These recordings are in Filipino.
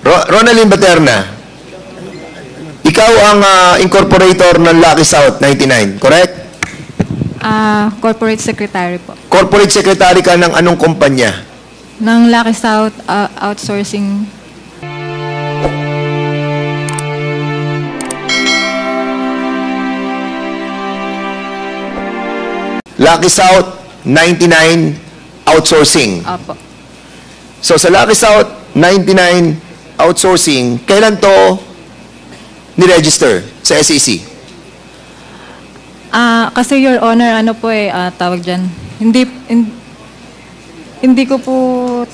Ronaldin Baterna, ikaw ang incorporator ng Lucky South 99, correct? Corporate secretary po. Corporate secretary ka ng anong kumpanya? Ng Lucky South Outsourcing. Lucky South 99 Outsourcing. Opo. So sa Lucky South 99 Outsourcing, kailan to ni-register sa SEC? Kasi Your Honor, ano po tawag dyan, hindi ko po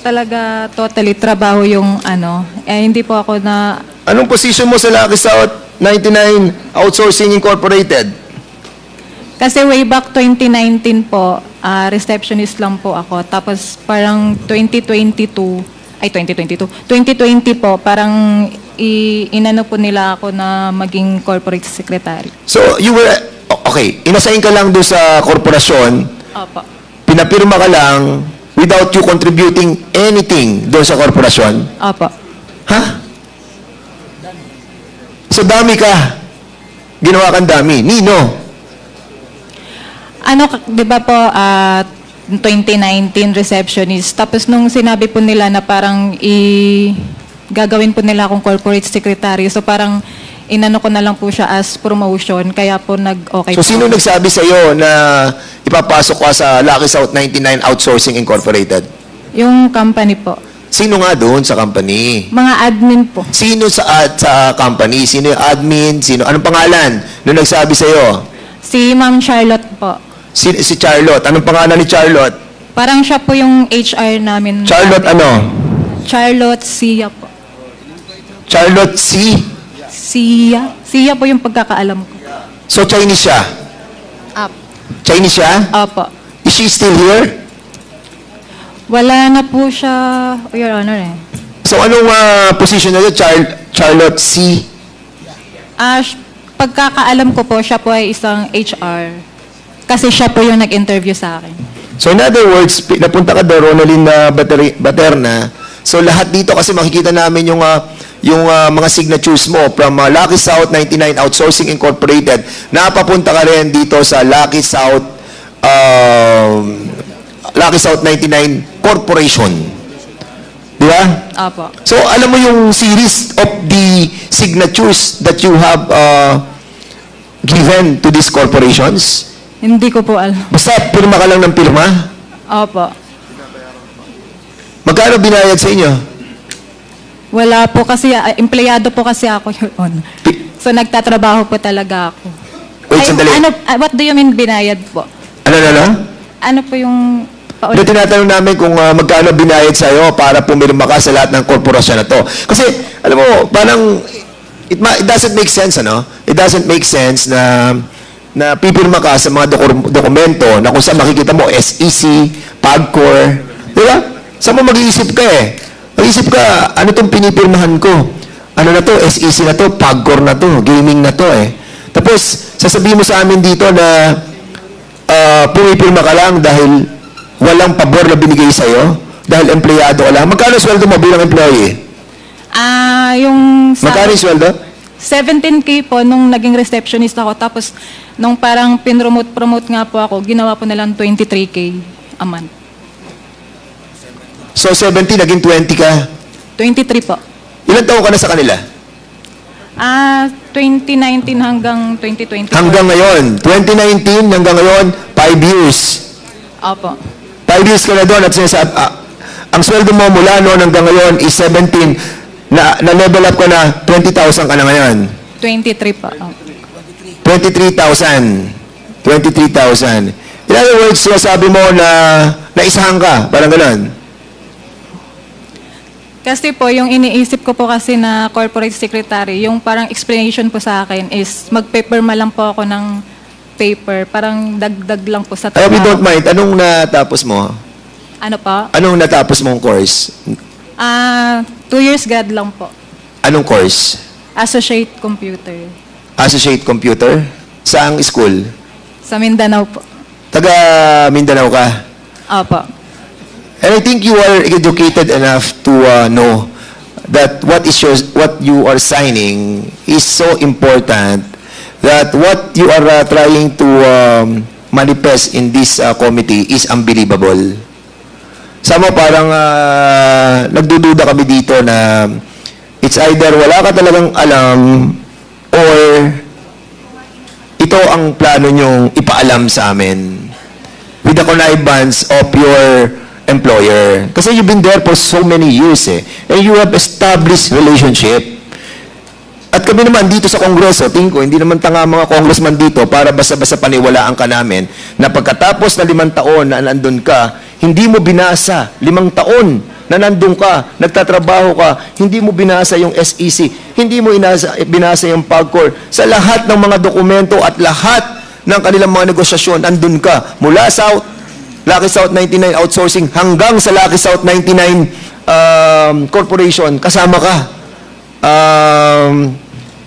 talaga totally trabaho yung hindi po ako na... Anong position mo sa Lucky South 99 Outsourcing Incorporated? Kasi way back 2019 po, receptionist lang po ako. Tapos parang 2020 po, parang inano po nila ako na maging corporate secretary. So, you were, okay, inasign ka lang doon sa korporasyon, Opo. pinapirma ka lang without you contributing anything doon sa korporasyon? Opo. Ha? So, dami ka. Ginawa kang dami. Nino? Di ba po, 2019 receptionist. Tapos nung sinabi po nila na parang gagawin po nila akong corporate secretary. So parang inano ko na lang po siya as promotion. Kaya po nag-okay So po. sino nagsabi sa iyo na ipapasok ka sa Lucky South 99 Outsourcing Incorporated? Yung company po. Sino nga doon sa company? Mga admin po. Sino sa company? Sino yung admin? Anong pangalan nung nagsabi sa iyo? Si Ma'am Charlotte po. Si Charlotte. Anong pangalan ni Charlotte? Parang siya po yung HR namin. Charlotte ano? Charlotte Sia po. Charlotte C? Sia? Sia po yung pagkakaalam ko. So Chinese siya? Chinese siya? Opo. Is she still here? Wala na po siya, Your Honor So anong position na yun? Charlotte C? Pagkakaalam ko po, siya po ay isang HR. Kasi siya po yung nag-interview sa akin. So in other words, napunta ka doon, Ronaldin Baterna. So lahat dito kasi makikita namin yung mga signatures mo from Lucky South 99 Outsourcing Incorporated. Napapunta ka rin dito sa Lucky South 99 Corporation. Di ba? Apo. So alam mo yung series of the signatures that you have given to these corporations? Hindi ko po alam. Basta pirma ka lang ng pirma? Opo. Magkano binayad sa inyo? Wala po kasi, empleyado po kasi ako, Your Honor. So nagtatrabaho po talaga ako. Wait, sandali. What do you mean binayad po? Ano? Ano po yung... Ito tinatanong namin kung magkano binayad sa iyo para pumirma ka sa lahat ng korporasyon na to. Kasi, alam mo, parang, it doesn't make sense, ano? It doesn't make sense na pipirma ka sa mga dokumento na kung saan makikita mo, SEC, PAGCOR, di ba? Saan mo mag-iisip ka Mag-iisip ka, ano itong pinipirmahan ko? Ano na to? SEC na to, PAGCOR na to, gaming na to Tapos, sasabihin mo sa amin dito na pumipirma ka lang dahil walang pabor na binigay sa'yo, dahil empleyado ka lang. Magkano sweldo mo bilang employee? Magkano yung sweldo? 17K po nung naging receptionist ako. Tapos, nung parang pinromote nga po ako, ginawa po nilang 23K a month. So, 17, naging 20 ka? 23 po. Ilan taon ka na sa kanila? 2019 hanggang 2020. Hanggang ngayon. 2019 hanggang ngayon, 5 years. Opo. 5 years ka na doon at sinasabi, ang sweldo mo mula noon hanggang ngayon is 17. Na-level up ka na, 20,000 ka na ngayon. 23 po. 23,000. 23,000. In other words, sinasabi mo na naisahan ka, parang gano'n. Kasi po, yung iniisip ko po kasi na corporate secretary, yung parang explanation po sa akin is magpaperma lang po ako ng paper. Parang dagdag lang po sa I hope you don't mind. Anong natapos mo? Ano pa? Anong natapos mong course? 2 years grad lang po. Anong course? Associate Computer. Associate Computer? Saang school? Sa Mindanao po. Taga Mindanao ka? Opo. And I think you are educated enough to know that what you are signing is so important that what you are trying to manifest in this committee is unbelievable. Sama parang nagdududa kami dito na it's either wala ka talagang alam or ito ang plano nyong ipaalam sa amin with the connivance of your employer. Kasi you've been there for so many years and you have established relationship. At kami naman dito sa Kongreso, tingin ko, hindi naman tanga mga congressman dito para basta-basta paniwalaan ka namin na pagkatapos na 5 taon na nandun ka, hindi mo binasa 5 taon na nandun ka, nagtatrabaho ka, hindi mo binasa yung SEC, hindi mo binasa yung PAGCOR. Sa lahat ng mga dokumento at lahat ng kanilang mga negosyasyon, nandun ka. Mula Lucky South 99 Outsourcing hanggang sa Lucky South 99 Corporation, kasama ka.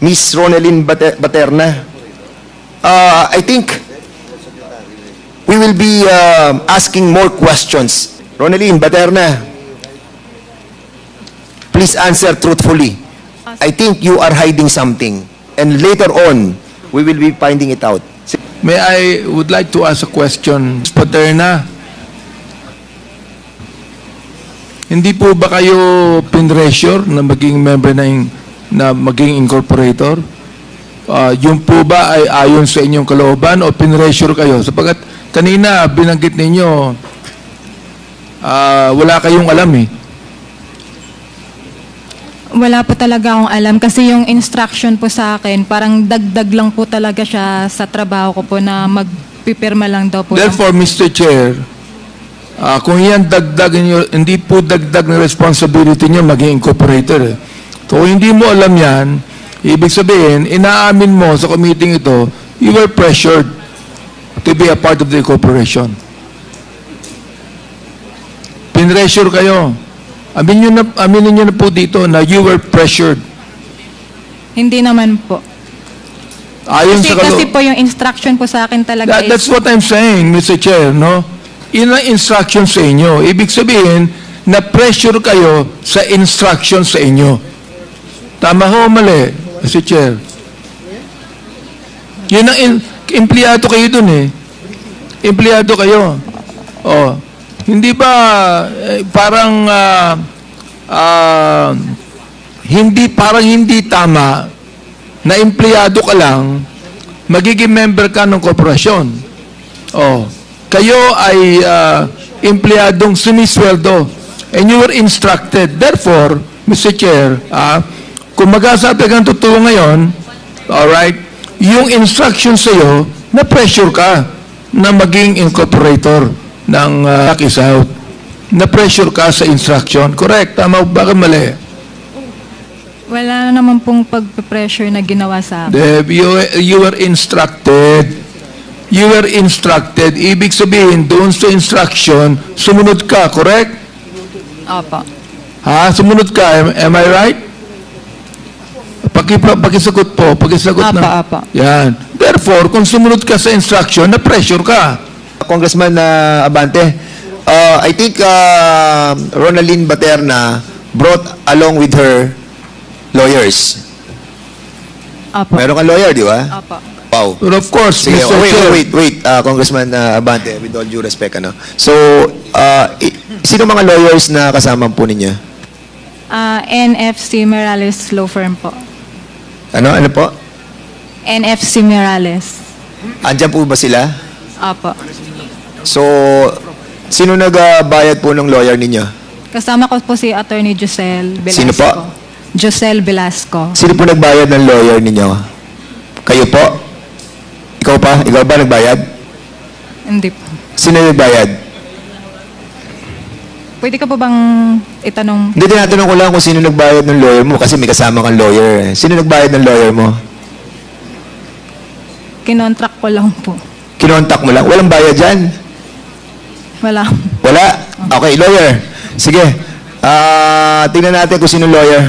Miss Ronelyn Baterna. I think we will be asking more questions. Ronelyn Baterna, please answer truthfully. I think you are hiding something. And later on, we will be finding it out. I would like to ask a question. Ms. Paterna, hindi po ba kayo pinressure na maging member na maging incorporator? Yung po ba ay ayon sa inyong kalooban o pinressure kayo? Sapagat kanina binanggit ninyo, wala kayong alam eh. Wala po talaga akong alam kasi yung instruction po sa akin, parang dagdag lang po talaga siya sa trabaho ko po na magpipirma lang daw po. Therefore, Mr. Chair, kung yan dagdag niyo, hindi po dagdag na responsibility niyo maging incorporator. So, kung hindi mo alam yan, ibig sabihin, inaamin mo sa committee ito, you were pressured to be a part of the corporation. Pinressure kayo. Aminin nyo na po dito na you were pressured. Hindi naman po. Ayon Kasi po yung instruction po sa akin talaga That's what I'm saying, Mr. Chair, no? Yun ang instruction sa inyo. Ibig sabihin, na-pressure kayo sa instruction sa inyo. Tama ho, mali, Mr. Chair. Yun ang empleyado kayo dun eh. Empleyado kayo. Oh. Hindi ba parang hindi tama na empleyado ka lang, magiging member ka ng korporasyon. Oh, kayo ay empleyadong sumisweldo and you were instructed. Therefore, Mr. Chair, kung mag-asabi kang totoo ngayon, alright, yung instruction sa'yo, na-pressure ka na maging incorporator ng Lucky South. Na-pressure ka sa instruction. Correct? Tama ba ka mali? Wala naman pong pag-pressure na ginawa sa akin. You were instructed. You were instructed. Ibig sabihin, doon sa instruction, sumunod ka. Correct? Opo. Ha? Sumunod ka. Am I right? Pakisagot po. Pakisagot na. Apa. Yan. Therefore, kung sumunod ka sa instruction, na-pressure ka. Congressman Abante, I think Ronelyn Baterna brought along with her lawyers. Opo. Meron kang lawyer, di ba? Opo. Wow. But of course, Sige, Mr. Chair. wait, Congressman Abante, with all due respect, ano? So, sino mga lawyers na kasama po ninyo? NFC Morales Law Firm po. Ano po? NFC Morales. Andyan po ba sila? Opo. So, sino nagbayad po ng lawyer ninyo? Kasama ko po si Attorney Josel Velasco. Sino po? Josel Velasco. Sino po nagbayad ng lawyer ninyo? Kayo po? Ikaw pa? Ikaw ba nagbayad? Hindi po. Sino nagbayad? Pwede ka po bang itanong? Hindi, tinatanong ko lang kung sino nagbayad ng lawyer mo kasi may kasama kang lawyer. Sino nagbayad ng lawyer mo? Kinontract ko lang po. Kinontak mo lang? Walang bayad dyan? Wala. Wala? Okay, lawyer. Sige. Tingnan natin kung sino lawyer.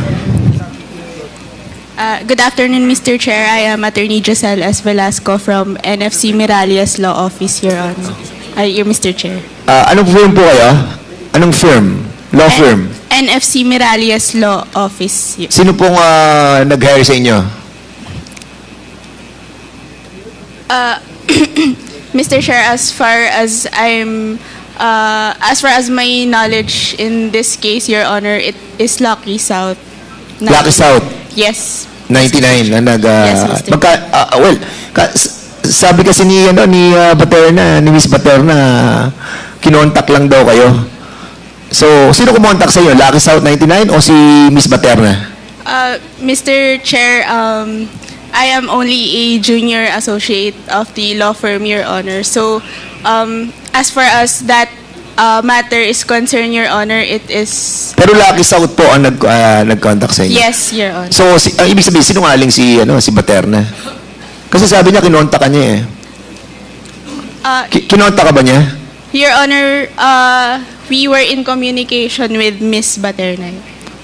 Good afternoon, Mr. Chair. I am Attorney Josel S. Velasco from NFC Miralias Law Office here on... Mr. Chair. Anong firm po kayo? Anong firm? Law firm. NFC Miralles Law Office. Sino pong nag-hire sa inyo? Mr. Chair, as far as my knowledge in this case, Your Honor, it is Lucky South. Lucky South? Yes. 99 na Yes, Mr. sabi kasi ni Baterna, ni Miss Baterna, kinontak lang daw kayo. So, sino kumontak sa inyo? Lucky South 99 o si Miss Baterna? Mr. Chair, I am only a junior associate of the law firm, Your Honor. So, as far as that matter is concerned, Your Honor, it is... Pero Lucky South po ang nag-contact sa inyo? Yes, Your Honor. So, ang ibig sabihin, sinungaling si Baterna? Kasi sabi niya, kinontak ka niya eh. Kinontak ka ba niya? Your Honor, we were in communication with Miss Baterna.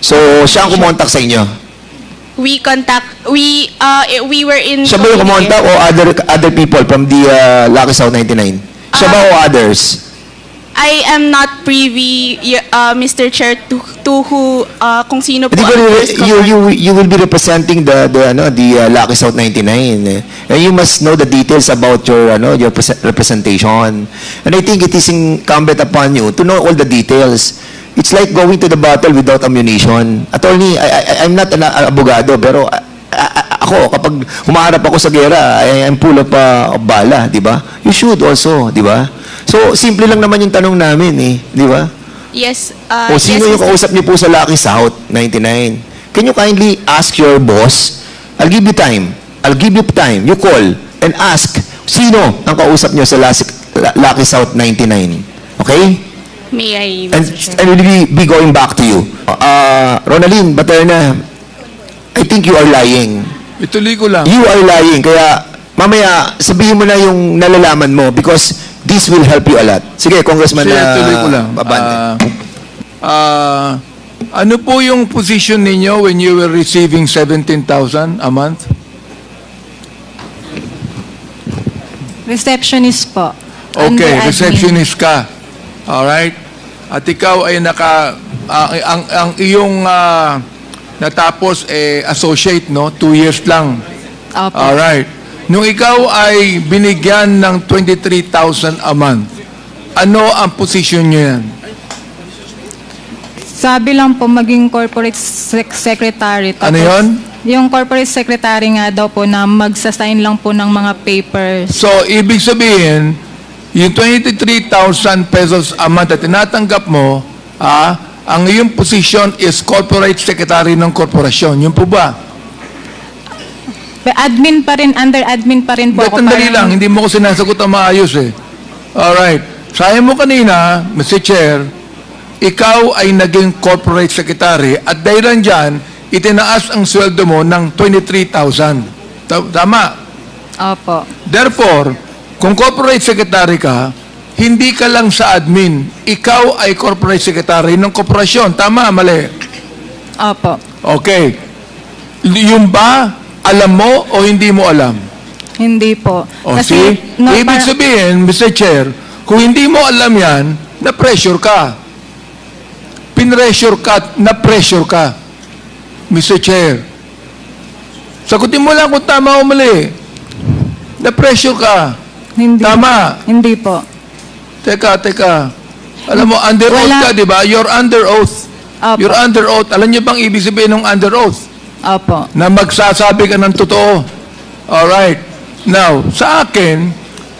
So, siya ang kumontak sa inyo? We were in... Siya ba yung kumontak o other people from the Lucky South 99? Siya ba o others? I am not privy, Mr. Chair, to who, kung sino po. You will be representing the Lucky South 99. And you must know the details about your representation. And I think it is incumbent upon you to know all the details. It's like going to the battle without ammunition. Attorney, I'm not an abogado, pero ako, kapag humaharap ako sa gera, I'm full of bala, di ba? You should also, di ba? So, simple lang naman yung tanong namin eh, di ba? Yes. O sino yung kausap niyo po sa Lucky South 99? Can you kindly ask your boss? I'll give you time. You call and ask, sino ang kausap niyo sa Lucky South 99? Okay? May I, And we'll be going back to you. Ronaldin Baterna, I think you are lying. Ituloy ko lang. You are lying. Kaya mamaya sabihin mo na yung nalalaman mo because this will help you a lot. Sige, Congressman Tuloy ko lang. Abante. Ano po yung position ninyo when you were receiving 17,000 a month? Receptionist po. Okay, Under admin. receptionist ka. Alright? At ikaw ay ang iyong natapos associate, no? 2 years lang. Opo. Alright. Nung ikaw ay binigyan ng 23,000 a month, ano ang position nyo yan? Sabi lang po maging corporate secretary. Tapos, Ano yun? Yung corporate secretary nga daw po na magsasign lang po ng mga papers. So, ibig sabihin, yung 23,000 pesos a month na tinatanggap mo, ang iyong position is corporate secretary ng korporasyon. Yun po ba? Admin pa rin, under admin pa rin po ako. Tandali lang, hindi mo ko sinasagot ang maayos eh. Alright. Sabi mo kanina, Mr. Chair, ikaw ay naging corporate secretary at dahil dyan, itinaas ang sweldo mo ng 23,000. Tama? Opo. Therefore, kung corporate secretary ka, hindi ka lang sa admin. Ikaw ay corporate secretary ng korporasyon. Tama, mali? Opo. Okay. Yung ba, alam mo o hindi mo alam? Hindi po. O see? Ibig sabihin, Mr. Chair, kung hindi mo alam yan, na-pressure ka. Pinressure ka, na-pressure ka. Mr. Chair. Sagutin mo lang kung tama o mali. Na-pressure ka. Hindi. Tama. Hindi po. Teka. Alam mo, under oath ka, di ba? You're under oath. Opo. You're under oath. Alam niyo bang ibig sabihin ng under oath? Opo. Na magsasabi ka ng totoo. Alright. Now, sa akin,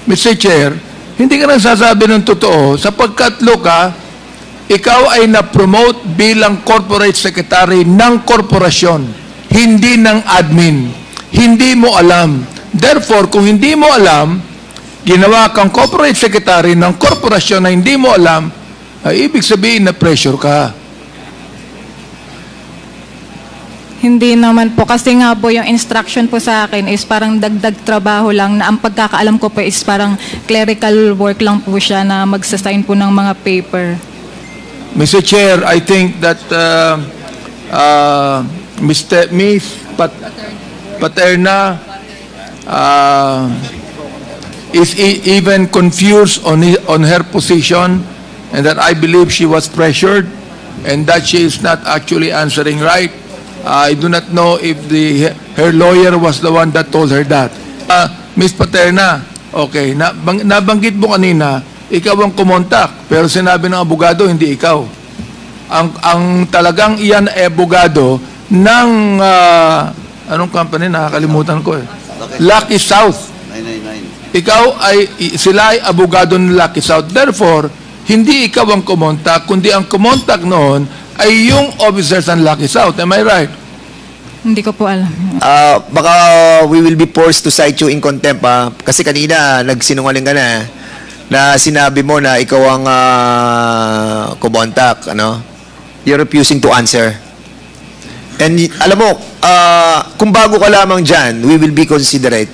Mr. Chair, hindi ka nagsasabi ng totoo sapagkat, ikaw ay na-promote bilang corporate secretary ng korporasyon, hindi ng admin. Hindi mo alam. Therefore, kung hindi mo alam, ginawa kang corporate secretary ng korporasyon na hindi mo alam, ay ibig sabihin na pressure ka. Hindi naman po. Kasi nga po yung instruction po sa akin is parang dagdag trabaho lang na ang pagkakaalam ko po is parang clerical work lang po siya na magsasign po ng mga paper. Mr. Chair, I think that Miss Paterna is even confused on her position and that I believe she was pressured and that she is not actually answering right. I do not know if her lawyer was the one that told her that. Ms. Paterna, okay, nabanggit mo kanina, ikaw ang kumontak, pero sinabi ng abogado, hindi ikaw. Ang talagang iyan ay abogado ng, anong company, nakakalimutan ko eh. Lucky South. 999. Ikaw sila ay abogado ng Lucky South. Therefore, hindi ikaw ang kumontak, kundi ang kumontak noon ay yung officers ng Lucky South. Am I right? Hindi ko po alam. Baka we will be forced to cite you in contempt, ha? Kasi kanina, nagsinungaling ka na sinabi mo na ikaw ang kumontak, ano? You're refusing to answer. And alam mo, kung bago ka lamang dyan, we will be considerate.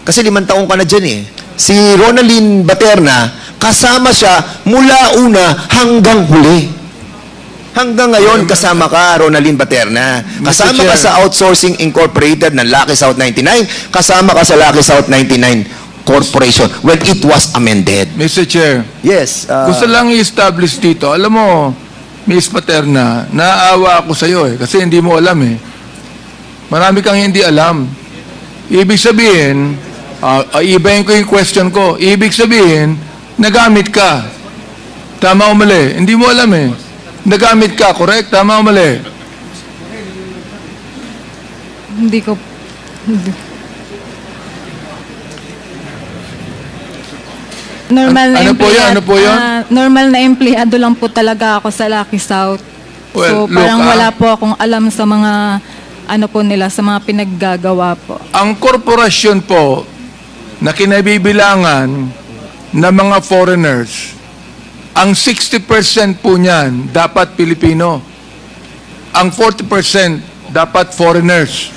Kasi 5 taong ka na dyan eh. Si Ronaldin Baterna, kasama siya mula una hanggang huli. Hanggang ngayon, kasama ka, Ronaldin Baterna. Kasama ka sa Outsourcing Incorporated ng Lucky South 99. Kasama ka sa Lucky South 99 Corporation when it was amended. Mr. Chair, Yes. gusto lang i-establish dito. Alam mo, Ms. Paterna, naawa ako sa iyo eh, kasi hindi mo alam eh. Marami kang hindi alam. Ibig sabihin, ibahin ko yung question ko. Ibig sabihin, nagamit ka. Tama o mali? Hindi mo alam eh. Nagamit ka, correct? Tama o mali? Hindi ko... Normal na Ano po yun? Ano po yun? Normal na empleyado lang po talaga ako sa Lucky South. Well, So parang look, wala po akong alam sa mga ano po nila, sa mga pinaggagawa po. Ang korporasyon po na kinabibilangan ng mga foreigners, ang 60% po niyan dapat Pilipino. Ang 40% dapat foreigners.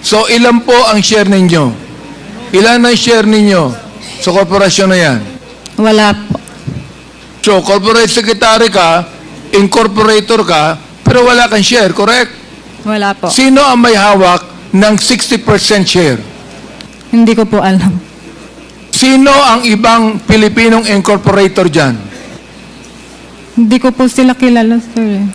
So ilan po ang share ninyo? Ilan ang share ninyo sa korporasyon na yan? Wala po. So corporate secretary ka, incorporator ka, pero wala kang share, correct? Wala po. Sino ang may hawak ng 60% share? Hindi ko po alam. Sino ang ibang Pilipinong incorporator dyan? Hindi ko po sila kilala, sir.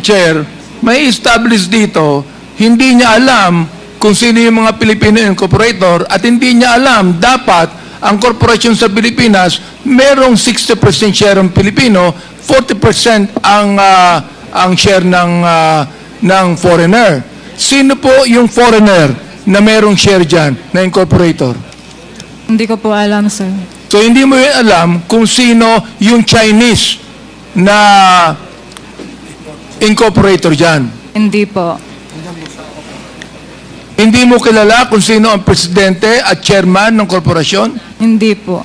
Chair, may establish dito, hindi niya alam kung sino yung mga Pilipino incorporator at hindi niya alam dapat ang korporasyon sa Pilipinas merong 60% share ng Pilipino, 40% ang share ng foreigner. Sino po yung foreigner na merong share dyan na incorporator? Hindi ko po alam, sir. So hindi mo yun alam kung sino yung Chinese na incorporator dyan. Hindi po. Hindi mo kilala kung sino ang presidente at chairman ng korporasyon? Hindi po.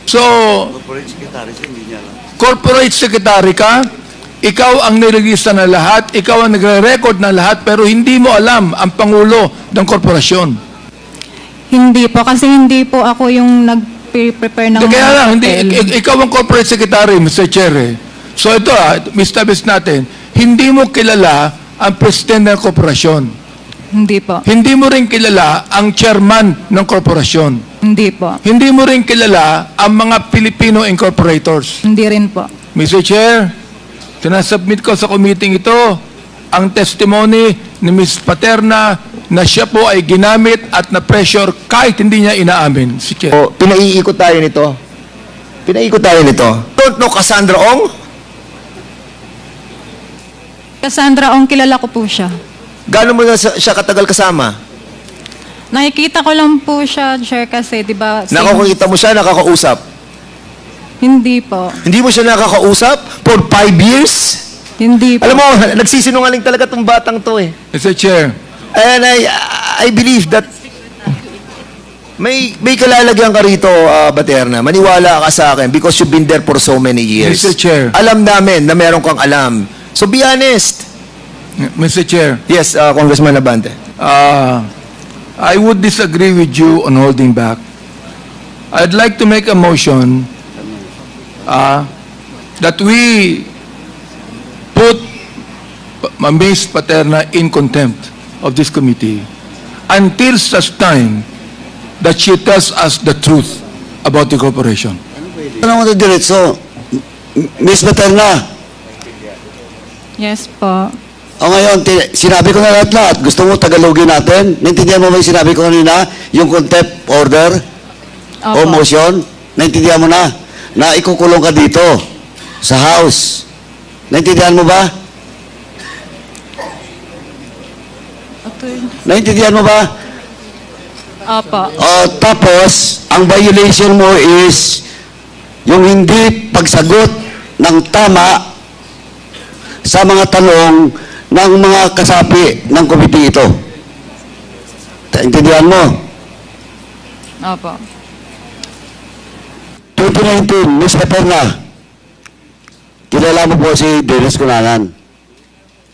So, Corporate secretary, hindi niya alam. corporate secretary ka, ikaw ang nirelista na lahat, ikaw ang nagre-record na lahat, pero hindi mo alam ang pangulo ng korporasyon. Hindi po, kasi hindi po ako yung nag-prepare ng... Kaya lang, hotel. ikaw ang corporate secretary, Mr. Chair. So ito, establish natin, hindi mo kilala ang presidente ng korporasyon. Hindi po. Hindi mo rin kilala ang chairman ng korporasyon. Hindi po. Hindi mo rin kilala ang mga Filipino incorporators. Hindi rin po. Mr. Chair, sinasubmit ko sa committee ito ang testimony ni Ms. Paterna na siya po ay ginamit at na-pressure kahit hindi niya inaamin. Si Chair. O, pinaiikot tayo nito. Pinaiikot tayo nito. Don't know Cassandra Ong? Cassandra Ong, kilala ko po siya. Gano'n mo na siya katagal kasama? Nakikita ko lang po siya, Chair, kasi, di ba? Nakakita mo siya, nakakausap? Hindi po. Hindi mo siya nakakausap for 5 years? Hindi po. Alam mo, nagsisinungaling talaga tong batang to eh. Mr. Chair, And I believe that may kalalagyan ka rito, Baterna. Maniwala ka sa akin because you've been there for so many years. Mr. Chair. Alam namin na meron kang alam. So be honest. Mr. Chair, Yes, Congressman Abante. I would disagree with you on holding back. I'd like to make a motion that we put Ms. Paterna in contempt of this committee until such time that she tells us the truth about the corporation. Ano mo ito diretso? Miss Materna, Yes po. o ngayon, sinabi ko na lahat-lahat. Gusto mo tagalogin natin? Naintindihan mo ba yung sinabi ko kanina? Yung contempt order o Opo. motion? Naintindihan mo na? Na ikukulong ka dito sa House. Naintindihan mo ba? Naintindihan mo ba? Opo. Tapos, ang violation mo is yung hindi pagsagot ng tama sa mga tanong ng mga kasapi ng komite ito. Intindihan mo? Opo. 2019, Ms. Paterna, kilala mo po si Dennis Cunanan.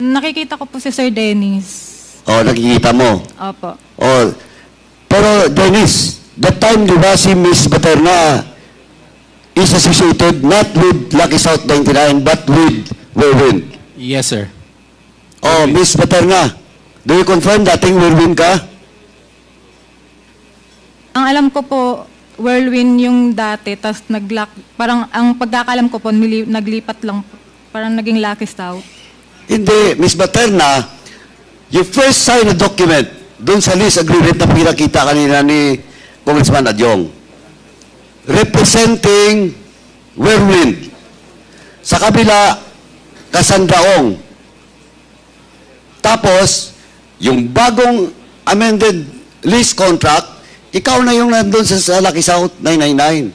Nakikita ko po si Sir Dennis. Nakikita mo. Opo. Pero Dennis, that time, di ba, si Ms. Paterna is associated not with Lucky South 99, but with Whirlwind. Yes, sir. Ms. Paterna, do you confirm dating Whirlwind ka? Ang alam ko po, Whirlwind yung dati, tas parang ang pagkakalam ko po, naglipat lang po. Parang naging Lucky South. Hindi, Ms. Paterna, you first sign a document doon sa lease agreement na pinakita kanina ni Congressman Adyong, representing Whirlwind. Sa kabila, Kasandaong. Tapos, yung bagong amended lease contract, ikaw na yung nandun sa Lucky South 999.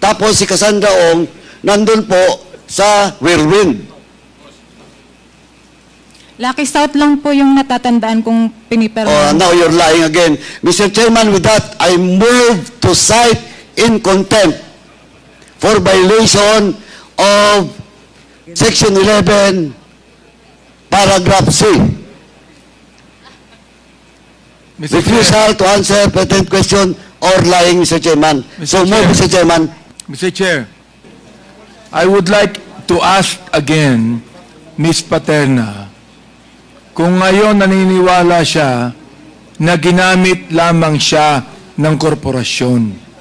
Tapos si Kasandaong nandun po sa Whirlwind. Lucky South lang po yung natatandaan kong pinipirma. Now you're lying again. Mr. Chairman, with that, I move to cite in contempt for violation of Section 11, Paragraph C. Refusal to answer pertinent question or lying, Mr. Chairman. So move, Mr. Chairman. Mr. Chair, I would like to ask again, Ms. Paterna, kung ngayon naniniwala siya na ginamit lamang siya ng korporasyon.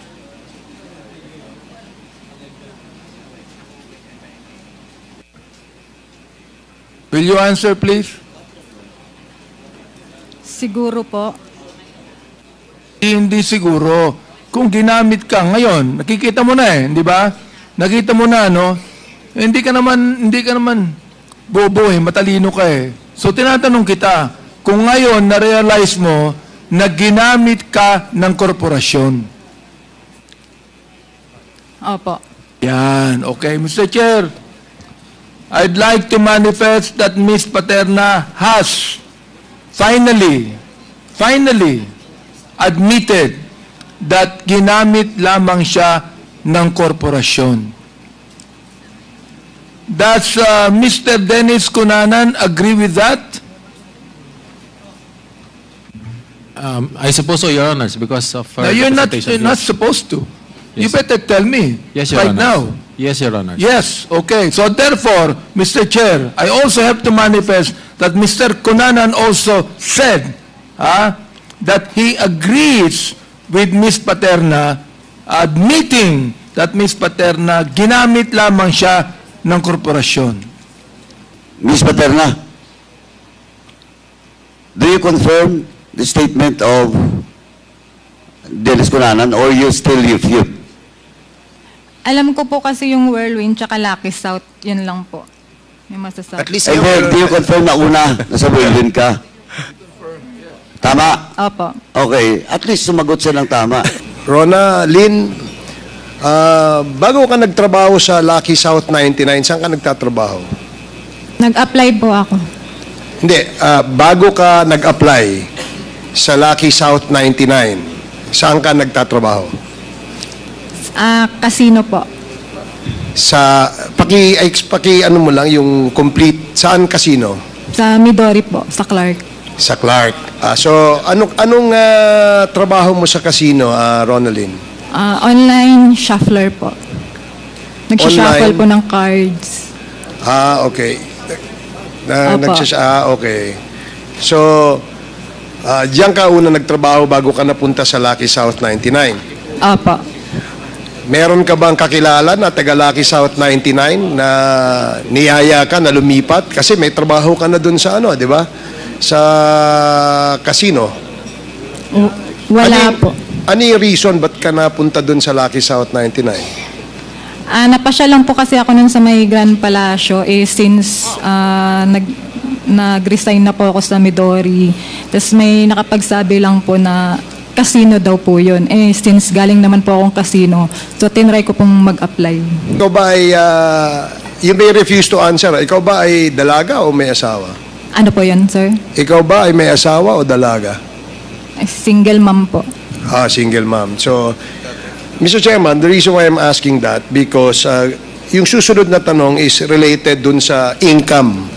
Will you answer, please? Siguro po. Hindi siguro. Kung ginamit ka ngayon, nakikita mo na di ba? Nakita mo na, no? Hindi ka naman bobo matalino ka So tinatanong kita, kung ngayon na-realize mo na ginamit ka ng korporasyon. Opo. Yan, okay. Mr. Chair, I'd like to manifest that Ms. Paterna has finally admitted that ginamit lamang siya ng korporasyon. Does Mr. Dennis Cunanan agree with that? I suppose so, Your Honors, because of Now, the you're presentation. not supposed to. You Yes. better tell me Yes, Your right Honors. now. Yes, Your Honors. Yes, okay. So therefore, Mr. Chair, I also have to manifest that Mr. Cunanan also said that he agrees with Ms. Paterna, admitting that Ms. Paterna ginamit lamang siya ng korporasyon. Ms. Paterna, do you confirm the statement of Dennis Cunanan or you still refute? Alam ko po kasi yung Whirlwind tsaka Lucky South, yun lang po. Yung masasabi. At least And then, do you confirm na una, nasa Whirlwind ka? Tama? Opo. Okay, at least sumagot siya ng tama. Rona, Lynn, bago ka nagtrabaho sa Lucky South 99, saan ka nagtatrabaho? Nag-apply po ako. Hindi, bago ka nag-apply sa Lucky South 99, saan ka nagtatrabaho? Casino po. Sa, paki ano mo lang, yung complete, saan casino? Sa Midori po, sa Clark. Sa Clark. So, anong trabaho mo sa casino, Ronaldin? Online shuffler po. Nagsha-shuffle Online? po ng cards. Okay. Opo. Okay. So, diyan ka una nagtrabaho bago ka napunta sa Lucky South 99. Opo. meron ka bang kakilala na taga Lucky South 99 na niyaya ka na lumipat? Kasi may trabaho ka na dun sa ano, di ba? Sa casino. Wala po. Ano yung reason ba't ka napunta dun sa Lucky South 99? Napasya lang po kasi ako nun sa may Grand Palacio since nag-resign na po ako sa Midori. Tapos may nakapagsabi lang po na casino daw po yun. Since galing naman po akong casino, so tinry ko pong mag-apply. Ikaw ba ay, you may refuse to answer, ikaw ba ay dalaga o may asawa? Ano po yun, sir? Ikaw ba ay may asawa o dalaga? Single mom po. Single mom. So, Mr. Chairman, the reason why I'm asking that, because yung susunod na tanong is related dun sa income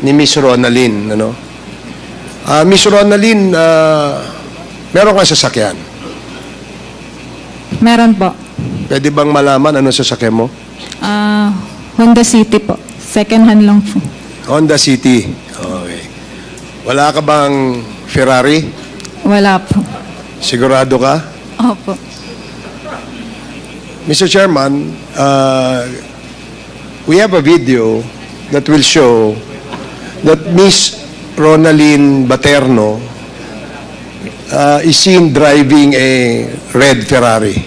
ni Miss Ronalyn. Ano? Miss Ronalyn, meron kang sasakyan? Meron po. Pwede bang malaman anong sasakyan mo? Honda City po. Second hand lang po. Honda City. Okay. Wala ka bang Ferrari? Wala po. Sigurado ka? Opo. Mr. Chairman, we have a video that will show that Miss Ronalyn Baterno is seen driving a red Ferrari.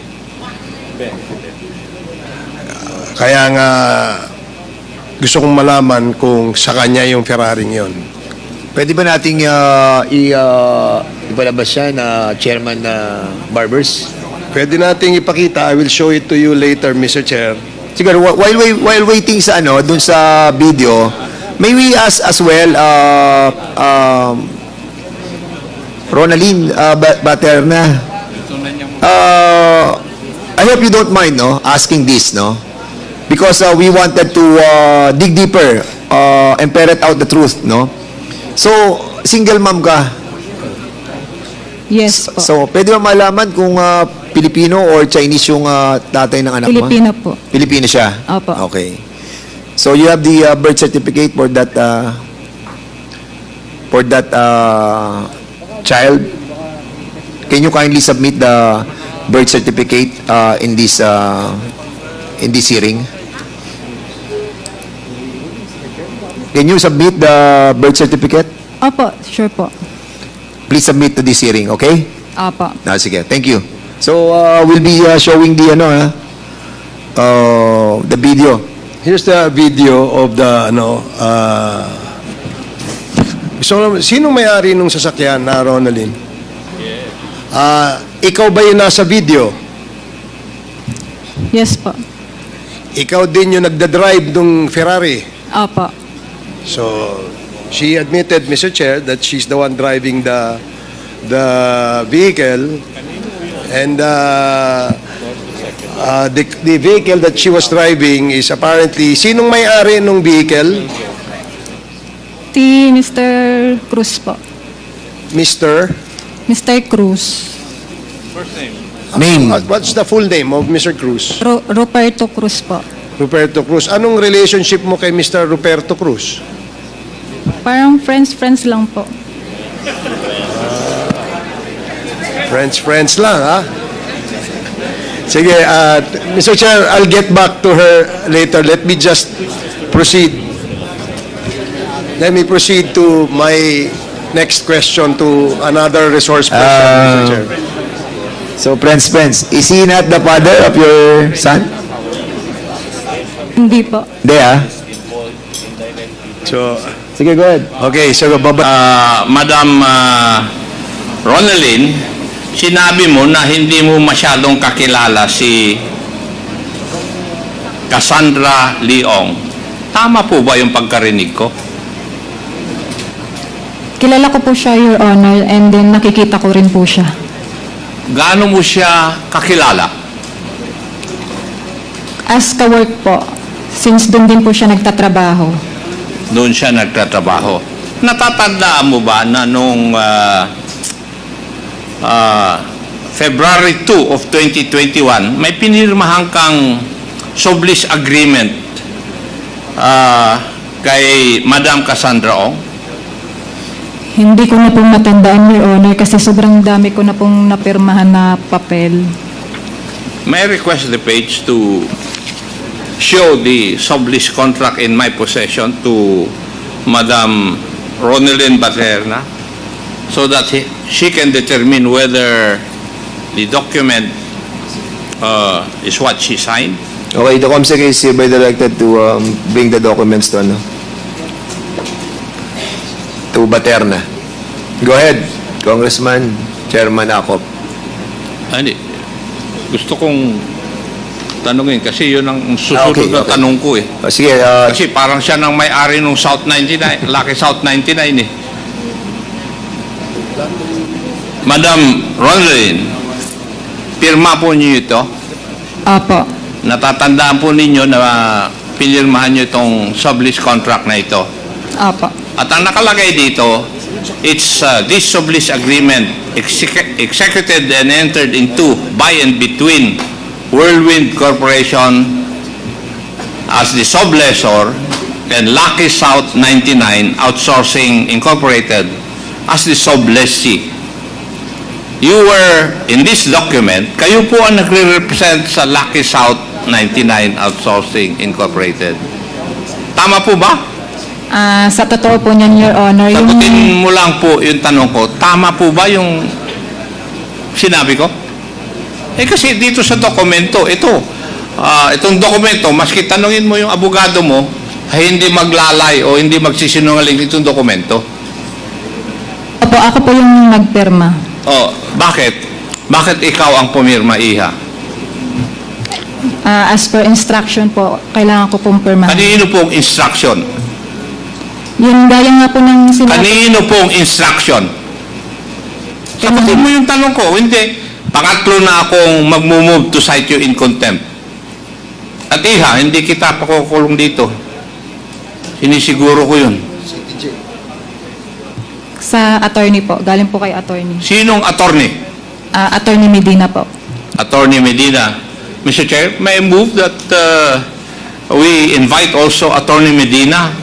Kaya nga gusto kong malaman kung sa kanya yung Ferrari yon. Pwede ba nating ipalabas siya na chairman na Barbers? Pwede nating ipakita. I will show it to you later, Mr. Chair. Siguro, while waiting sa dun sa video, may we ask as well, Ronalyn Baterna, I hope you don't mind, asking this, because we wanted to dig deeper and ferret out the truth, So, single mom ka. Yes po. So, pwede ba malaman kung Pilipino or Chinese yung tatay ng anak mo? Filipino po. Pilipino siya? Opo. Okay. So, you have the birth certificate for that child? Can you kindly submit the birth certificate in this hearing? Can you submit the birth certificate? Opo, sure po. Please submit to this hearing, okay? Opo. Sige, thank you. So, we'll be showing the video. Here's the video of the sino may-ari nung sasakyan na Ronalyn? Ikaw ba yung nasa video? Yes po. Ikaw din yung nagda-drive nung Ferrari. Opo. So, she admitted, Mr. Chair, that she's the one driving the vehicle, and the vehicle that she was driving is apparently, sinong may-ari nung vehicle? Mr. Cruz po. Mr. Cruz. Name. What's the full name of Mr. Cruz? Ruperto Cruz po. Ruperto Cruz. Anong relationship mo kay Mr. Ruperto Cruz? Parang friends lang po. Friends lang, ha? Sige, Mr. Chair, I'll get back to her later. Let me just proceed. Let me proceed to my next question to another resource person, Mr. Chair. So, friends, is he not the father of your son? Hindi po. Hindi, So, sige, go ahead. okay, so Madam Ronalyn, sinabi mo na hindi mo masyadong kakilala si Cassandra Leong. Tama po ba yung pagkarinig ko? Kilala ko po siya, Your Honor, and then nakikita ko rin po siya. Gaano mo siya kakilala? As ka-work po, since doon din po siya nagtatrabaho. Doon siya nagtatrabaho. Natatandaan mo ba na noong February 2 of 2021, may pinirmahan kang sublease agreement kay Madam Cassandra Ong? Hindi ko na pong matandaan, Your Honor, kasi sobrang dami ko na pong napirmahan na papel. may I request the page to show the sublease contract in my possession to Madam Ronelyn Baterna so that she can determine whether the document is what she signed. Okay, the COMSEC is hereby directed to bring the documents to Baterna. Go ahead, Congressman Chairman Acop. Hindi. Gusto kong tanungin kasi yun ang susunod Okay, na okay. tanong ko eh. Sige, Kasi parang siya nang may-ari ng South 99, Lucky South 99 eh. Madam Ronaldin, pirma po niyo ito. Opo. Natatandaan po ninyo na pinirmahan niyo itong sublease contract na ito. Opo. At ang nakalagay dito, it's this sublease agreement executed and entered into by and between Whirlwind Corporation as the sublessor and Lucky South 99 Outsourcing Incorporated as the sublessee. You were, in this document, kayo po ang nagre-represent sa Lucky South 99 Outsourcing Incorporated. Tama po ba? Sa totoo po niyan, Your Honor, Sagutin mo lang po yung tanong ko, tama po ba yung sinabi ko? Eh kasi dito sa dokumento, itong dokumento, maski tanungin mo yung abogado mo, ay hindi maglalay o hindi magsisinungaling itong dokumento. Opo, ako po yung nagpirma. Oh, bakit? Bakit ikaw ang pumirma, Iha? As per instruction po, kailangan ko pong pirmahan. Kanino pong instruction? Yung gaya nga po ng sinabi. Kanino pong instruction? Sagutin mo yung tanong ko. Hindi. Pangatlo na akong mag-move to cite you in contempt. At Iha, hindi kita pakukulong dito. Sinisiguro ko yun. Sa attorney po. Galing po kay attorney. Sinong attorney? Attorney Medina po. Attorney Medina. Mr. Chair, may I move that we invite also Attorney Medina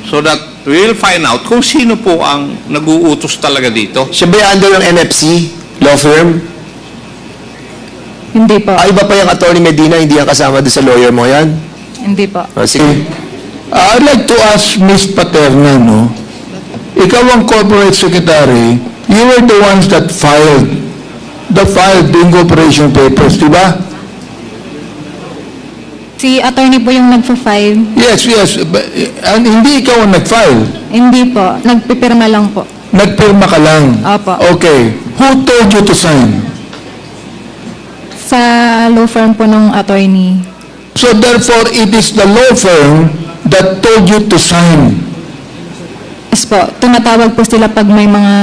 so that we will find out kung sino po ang nag-uutos talaga dito. siya ba yung under ng NFC law firm? Hindi po. Iba pa yung Attorney Medina, hindi yan kasama doon sa lawyer mo yan? Hindi po. Sige. I'd like to ask Ms. Paterna, no? Ikaw ang corporate secretary, you were the ones that filed the incorporation papers, di ba? Si attorney po yung nagpa-file. Yes. And hindi ikaw ang nag-file. Hindi po. Nagpipirma lang po. Nagpirma ka lang. Opo. Okay. Who told you to sign? Sa law firm po ng attorney. So therefore, it is the law firm that told you to sign. Yes po. Tumatawag po sila pag may mga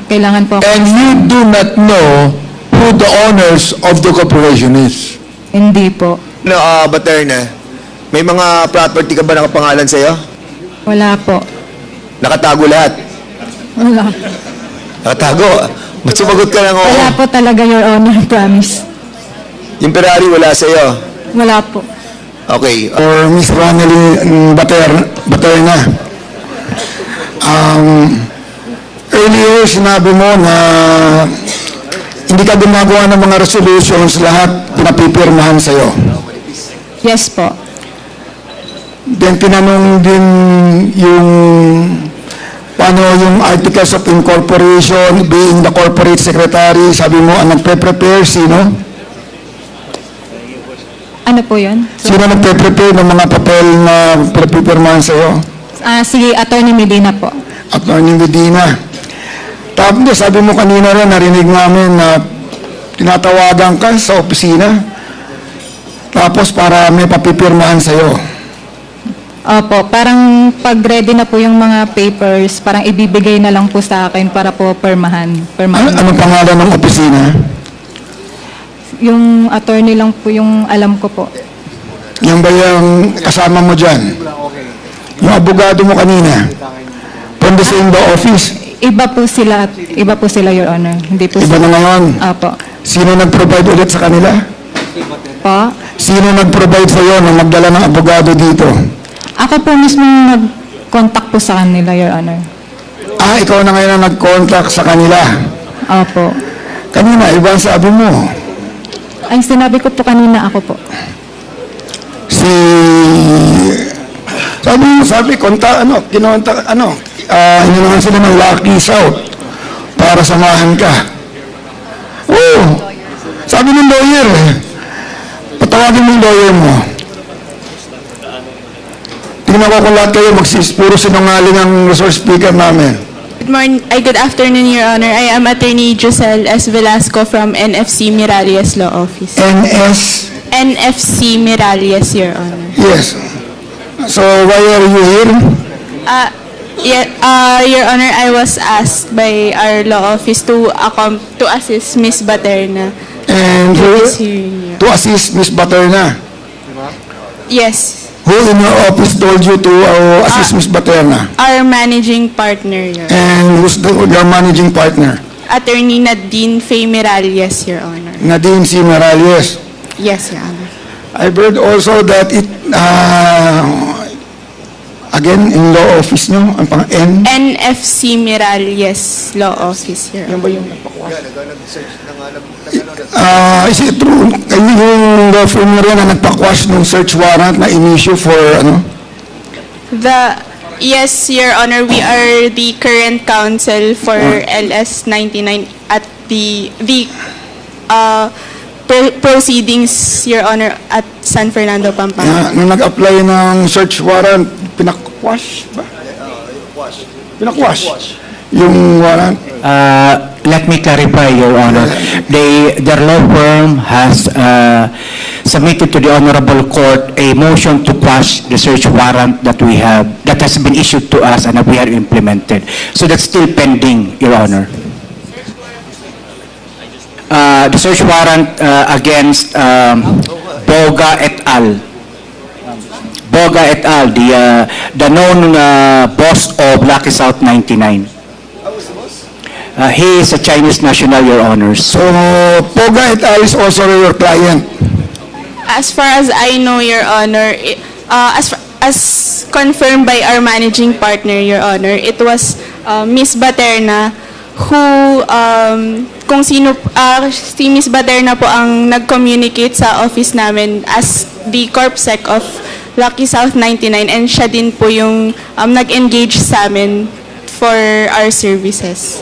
kailangan po. And you do not know who the owners of the corporation is. Hindi po. No, Baterna, may mga property ka ba nakapangalan sa'yo? Wala po. Nakatago lahat? Wala. Nakatago? Ba't sumagot ka lang Wala oo? po talaga, Your Honor. Promise. Yung Ferrari wala sa'yo? Wala po. Okay. Or Ms. Ronelyn Baterna. Earlier, sinabi mo na hindi ka gumagawa ng mga resolutions, lahat pinapipirmahan sa'yo. Yes po. Then tinanong din yung paano yung articles of incorporation, being the corporate secretary, sabi mo, ang nagpe-prepare, sino? Ano po yun? Sino nagpe-prepare ng mga papel na pinapipirmahan sa'yo? Sige, attorney Medina po. Attorney Medina. Tapos sabi mo kanina rin, narinig namin na tinatawagan ka sa opisina. Tapos para may papipirmahan sa'yo. Opo, parang pag ready na po yung mga papers, parang ibibigay na lang po sa akin para po pirmahan. Anong pangalan ng opisina? Yung attorney lang po yung alam ko po. Yan ba yung kasama mo dyan? Yung abogado mo kanina? From the same law office? Iba po sila, Your Honor. Hindi po Iba na ngayon? Opo. Sino nag-provide ulit sa kanila? Po? Sino nag-provide sa'yo na magdala ng abogado dito? Ako po mismo nag-contact po sa kanila, Your Honor. Ikaw na ngayon ang nag-contact sa kanila. Opo. Kanina, iba ang sabi mo. Ay, sinabi ko po kanina ako po. Sabi, naman sila ng Lucky South para samahan ka. Oo. Sabi ng lawyer patawagin mo yung lawyer mo. Tingnan ko kung lahat kayo puro sinungaling ang resource speaker namin. Good afternoon, Your Honor. I am Attorney Giselle S. Velasco from NFC Miralles Law Office. NFC Miralles, Your Honor. Yes. So, why are you here? Your Honor, I was asked by our law office to assist Ms. Baterna. And to assist Ms. Baterna? Yes. Who in your office told you to assist Ms. Baterna? Our managing partner, Your Honor. And who's your managing partner? Attorney Nadine Faye Miralles, Your Honor. Nadine C. Miralles. Yes, Your Honor. I've heard also that again, in law office nyo, ang pang NFC Miralles Law Office, Your Honor. Yan ba yung nagpakwas? Is it true? Kayo yung law firm na rin na nagpakwas ng search warrant na in-issue for Yes, Your Honor, we are the current counsel for LS-99 at the proceedings, Your Honor, at San Fernando, Pampanga. Nung nag-apply ng search warrant, pinakwash ba? Pinakwash. Yung warrant. Let me clarify, Your Honor. Their law firm has submitted to the Honorable Court a motion to quash the search warrant that has been issued to us and that we have implemented. So that's still pending, Your Honor. The search warrant against Boga et al. Boga et al, the known boss of Lucky South 99. He is a Chinese national, Your Honor. So, Boga et al is also your client? As far as I know, Your Honor, as confirmed by our managing partner, Your Honor, it was Ms. Baterna who, si Ms. Baterna po ang nag-communicate sa office namin as the CorpSec of Lucky South 99, and siya din po yung nag-engage sa amin for our services.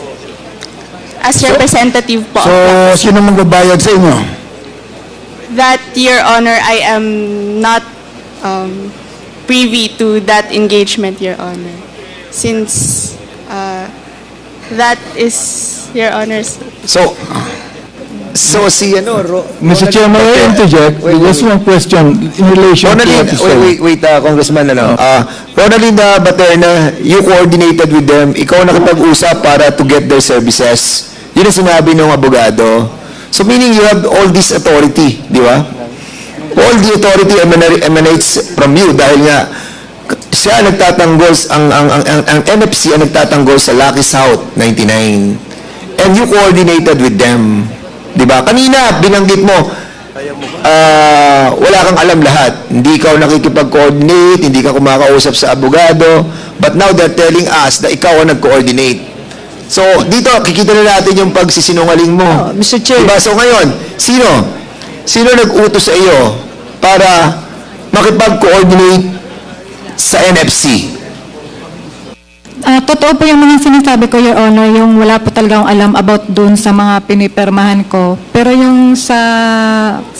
As representative po. So, sino magbabayad sa inyo? That, Your Honor, I am not privy to that engagement, Your Honor. Since that is Your Honor's. So si Mr. Chair, may I interject? Just one question in relation to what you said. Wait, Congressman, Ronaldin Baterna, you coordinated with them, ikaw nakipag-usap para to get their services. Yun ang sinabi ng abogado. So meaning you have all this authority, di ba? All the authority emanates from you dahil nga siya nagtatanggol, ang NFC ang nagtatanggol sa Lucky South 99. And you coordinated with them. Diba? Kanina, binanggit mo, wala kang alam lahat. Hindi ka nakikipag-coordinate, hindi ka kumakausap sa abogado, but now they're telling us na ikaw ang nag-coordinate. So, dito, kikita na natin yung pagsisinungaling mo. Mr. Chair. Diba? So, ngayon, sino nag-utos sa iyo para makipag-coordinate sa NFC? Totoo po yung mga sinasabi ko, Your Honor, yung wala po talagang alam about dun sa mga pinipirmahan ko. Pero yung sa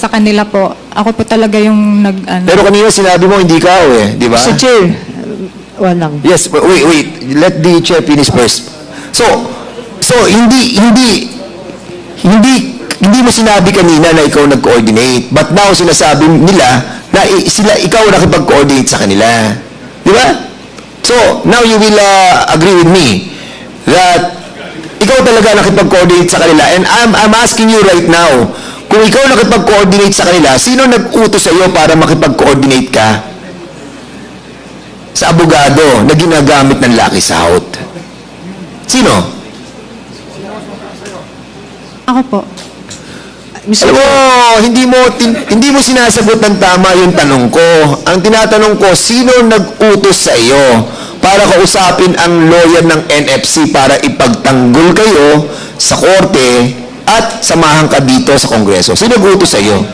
kanila po, ako po talaga yung Pero kanina sinabi mo hindi ka di ba? Mr. Chair, walang. Yes, wait. Let the chair finish first. So hindi mo sinabi kanina na ikaw nag-coordinate, but now sinasabi nila na ikaw nakipag-coordinate sa kanila. Di ba? So, now you will agree with me that ikaw talaga nakipag-coordinate sa kanila. And I'm asking you right now, kung ikaw nakipag-coordinate sa kanila, sino nag-utos sa iyo para makipag-coordinate ka sa abogado na ginagamit ng Lucky South? Sino? Ako po. Alam mo, hindi mo sinasagot ng tama yung tanong ko. Ang tinatanong ko, sino nag-utos sa iyo para kausapin ang lawyer ng NFC para ipagtanggol kayo sa korte at samahan ka dito sa Kongreso? Sino nag-utos sa iyo?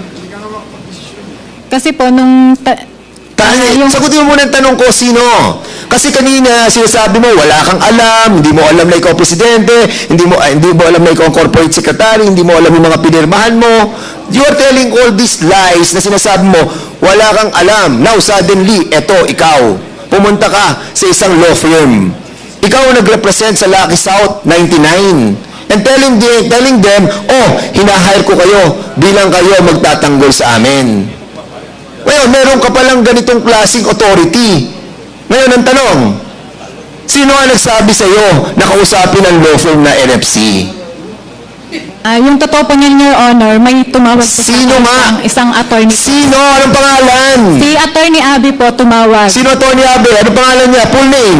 Kasi po, nung... Sagutin mo muna ang tanong ko, sino? Kasi kanina, sinasabi mo, wala kang alam, hindi mo alam na ikaw presidente, hindi mo alam na ikaw ang corporate secretary, hindi mo alam yung mga pinirmahan mo. You are telling all these lies na sinasabi mo, wala kang alam. Now, suddenly, eto, ikaw, pumunta ka sa isang law firm. Ikaw ang nag-represent sa Lucky South 99. And telling them, oh, hinahire ko kayo bilang kayo magtatanggol sa amin. Ngayon, meron ka palang ganitong klaseng authority. Ngayon, ang tanong, sino ang nagsabi sa iyo na kausapin ang law firm na NFC? Yung totoo po niyan, Your Honor, may tumawag po Sino nga? isang attorney. Sino? Anong pangalan? Si Attorney Abby po tumawag. Sino Attorney Abby? Anong pangalan niya? Full name?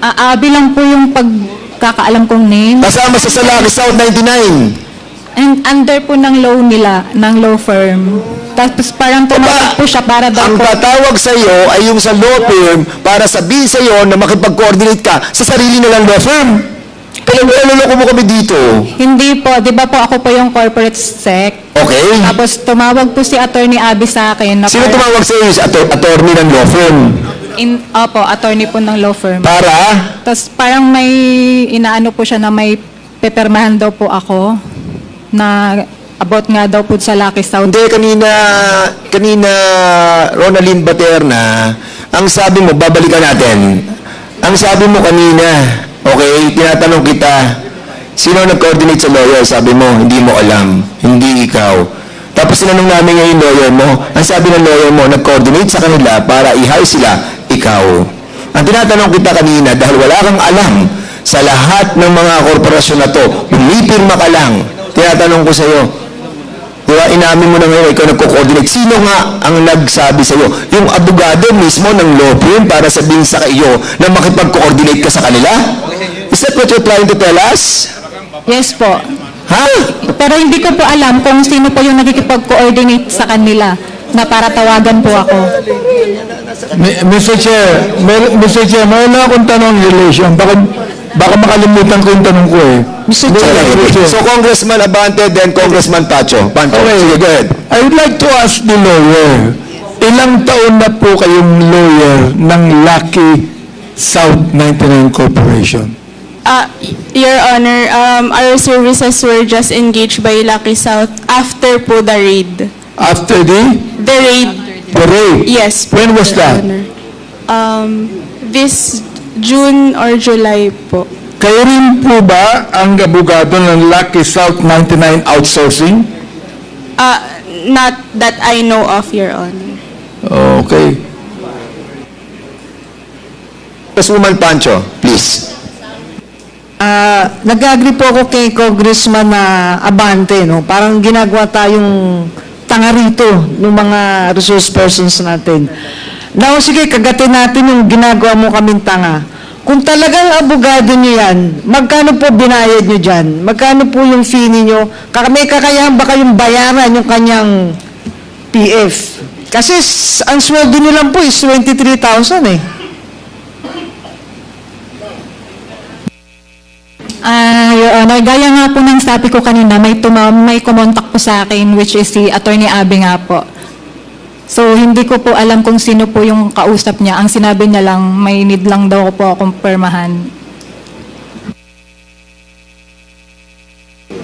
Abby lang po yung pagkakaalam kong name. Kasama sa Lucky South 99. And under po ng law nila, ng law firm. Tapos parang tumawag po siya para daw Ang po. tatawag sa iyo ay yung sa law firm para sabihin sa iyo na makipag-coordinate ka sa sarili nilang law firm. Kaya naloloko mo kami dito. Hindi po, di ba po ako po yung corporate sec? Okay. Tapos tumawag po si Attorney Abby sa akin. Na Sino tumawag sa iyo? Attorney ng law firm. Opo, attorney po ng law firm. Para? Tapos parang may inaano po siya na may pepermahan daw po ako na about nga daw po sa Lucky South. Hindi, kanina Ronaldin Baterna, ang sabi mo, babalikan natin. Ang sabi mo kanina, okay, tinatanong kita, sino nag-coordinate sa lawyer? Sabi mo, hindi mo alam, hindi ikaw. Tapos tinanong namin ngayon yung lawyer mo, ang sabi ng lawyer mo, nag-coordinate sa kanila para i-hire sila, ikaw. Ang tinatanong kita kanina, dahil wala kang alam sa lahat ng mga korporasyon na to, pumipirma ka lang, tinatanong ko sa iyo, diba, inamin mo na ngayon, ikaw nagko-coordinate. Sino nga ang nagsabi sa iyo? Yung abogado mismo ng law firm para sabihin sa iyo na makipag-coordinate ka sa kanila? Is that what you're trying to tell us? Yes po. Ha? Pero hindi ko po alam kung sino po yung nakikipag-coordinate sa kanila na para tawagan po ako. Mr. Chair, mayroon na akong tanong in relation. Baka makalimutan ko yung tanong ko eh. Mr. Chair. So, Congressman Abante, then Congressman Pacho. Pancho, sige, go ahead. I would like to ask the lawyer, ilang taon na po kayong lawyer ng Lucky South 99 Corporation? Your Honor, our services were just engaged by Lucky South after po the raid. After the raid. The raid? Yes. When was Your that? Honor. This June or July po. Kayo rin po ba ang abogado ng Lucky South 99 Outsourcing? Not that I know of, Your Honor. Okay. Congresswoman Pancho, please. Nag-agree po ako kay Congressman Abante, no? Parang ginagawa tayong tanga rito ng mga resource persons natin. Now, sige, kagatin natin yung ginagawa mo kaming tanga. Kung talagang abogado nyo yan, magkano po binayad nyo dyan? Magkano po yung fee ninyo? May kakayahan ba kayong bayaran yung kanyang PF? Kasi ang sweldo nyo lang po is 23,000 eh. Your Honor, gaya nga po ng sabi ko kanina, may kumontak po sa akin, which is si Attorney Abby nga po. So, hindi ko po alam kung sino po yung kausap niya. Ang sinabi niya lang, may need lang daw po akong permahan.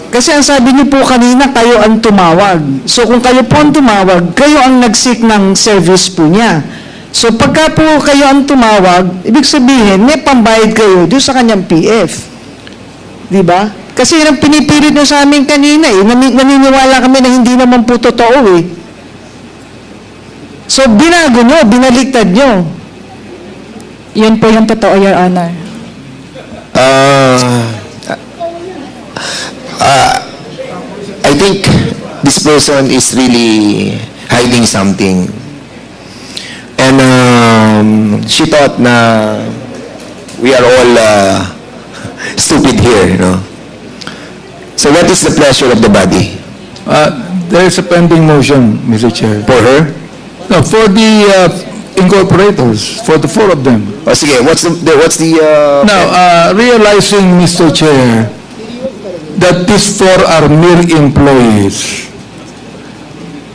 Kasi ang sabi niyo po kanina, kayo ang tumawag. So, kung kayo po ang tumawag, kayo ang nag-seek ng service po niya. So, pagka po kayo ang tumawag, ibig sabihin, may pambayad kayo doon sa kanyang PF. Diba? Kasi yun ang pinipilit nyo sa amin kanina eh. Naniniwala kami na hindi naman po totoo eh. So, binago nyo, binaliktad nyo. Yun po yung totoo, Your Honor. I think this person is really hiding something. And she thought na we are all stupid here, you know. So what is the pleasure of the body? There is a pending motion, Mr. Chair. For her? No, for the incorporators, for the four of them. Sige, what's the Now, realizing, Mr. Chair, that these four are mere employees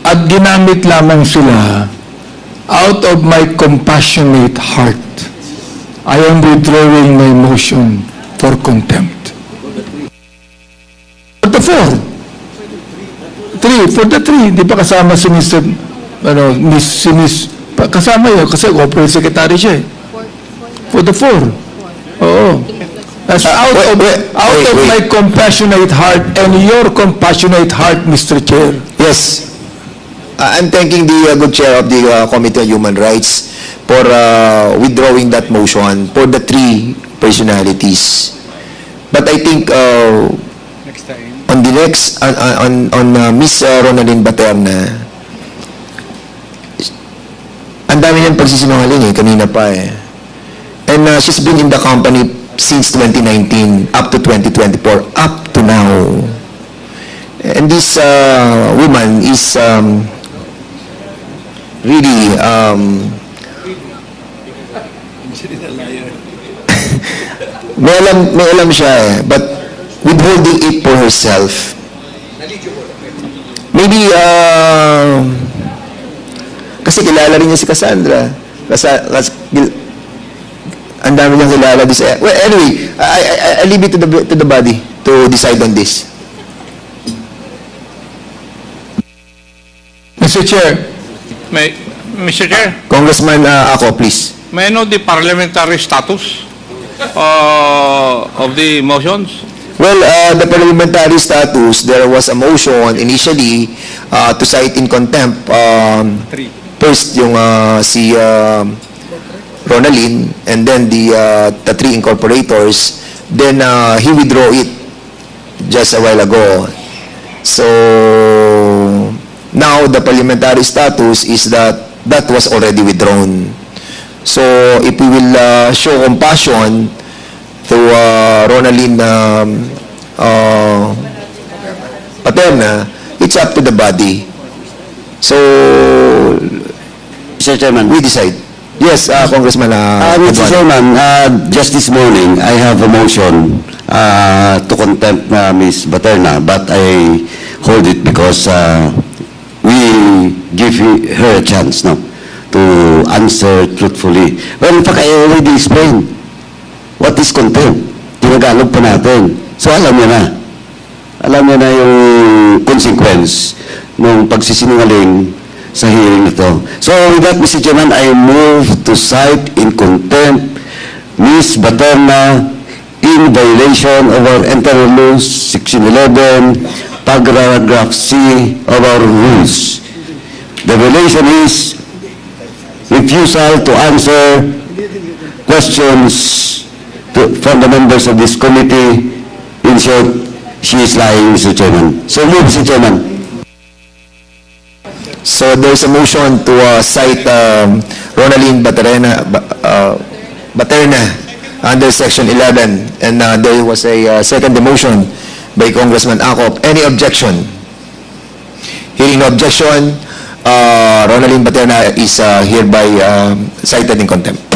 at ginamit lamang sila out of my compassionate heart, I am withdrawing my motion for contempt. For the four. For the three. Di ba kasama si Mr. Kasama yun kasi corporate secretary siya eh. For the four. Oo. That's out of my compassionate heart and your compassionate heart, Mr. Chair. Yes. I'm thanking the good chair of the Committee on Human Rights for withdrawing that motion for the three personalities. But I think on the next, on Miss Ronaldin Baterna, ang dami niyang pagsisinungaling kanina pa eh. And she's been in the company since 2019 up to 2024, up to now. And this woman is really may alam siya eh, but withholding it for herself. Maybe kasi kilala rin niya si Cassandra. Ang dami niyang kilala this. Well, anyway, I leave it to the body to decide on this. Mr. Chair. Mr. Chair, Congressman Ako, please. may I know the parliamentary status of the motions? Well, the parliamentary status, there was a motion initially to cite in contempt first yung si Ronaldin and then the three incorporators. Then he withdrew it just a while ago. So now the parliamentary status is that was already withdrawn. So if we will show compassion to Ronaldin Baterna, it's up to the body. So Mr. Chairman, we decide. Yes, Congressman. Mr. Chairman, just this morning, I have a motion to contempt Ms. Baterna, but I hold it because we give her a chance, no, to answer truthfully. Well, in fact, I already explained what is contempt. Tinagalog pa natin. So, alam niya na. Alam niya na yung consequence ng pagsisinungaling sa hearing ito. So, with that, Mr. Chairman, I move to cite in contempt Ms. Baterna in violation of our internal rules, Section 11, Paragraph C of our rules. The violation is refusal to answer questions from the members of this committee. In short, she is lying, Mr. Chairman. So move, Mr. Chairman. So there's a motion to cite Ronaldin Baterna under Section 11, and there was a second motion by Congressman Akop. Any objection? Hearing no objection, Ronaldin Baterna is hereby cited in contempt.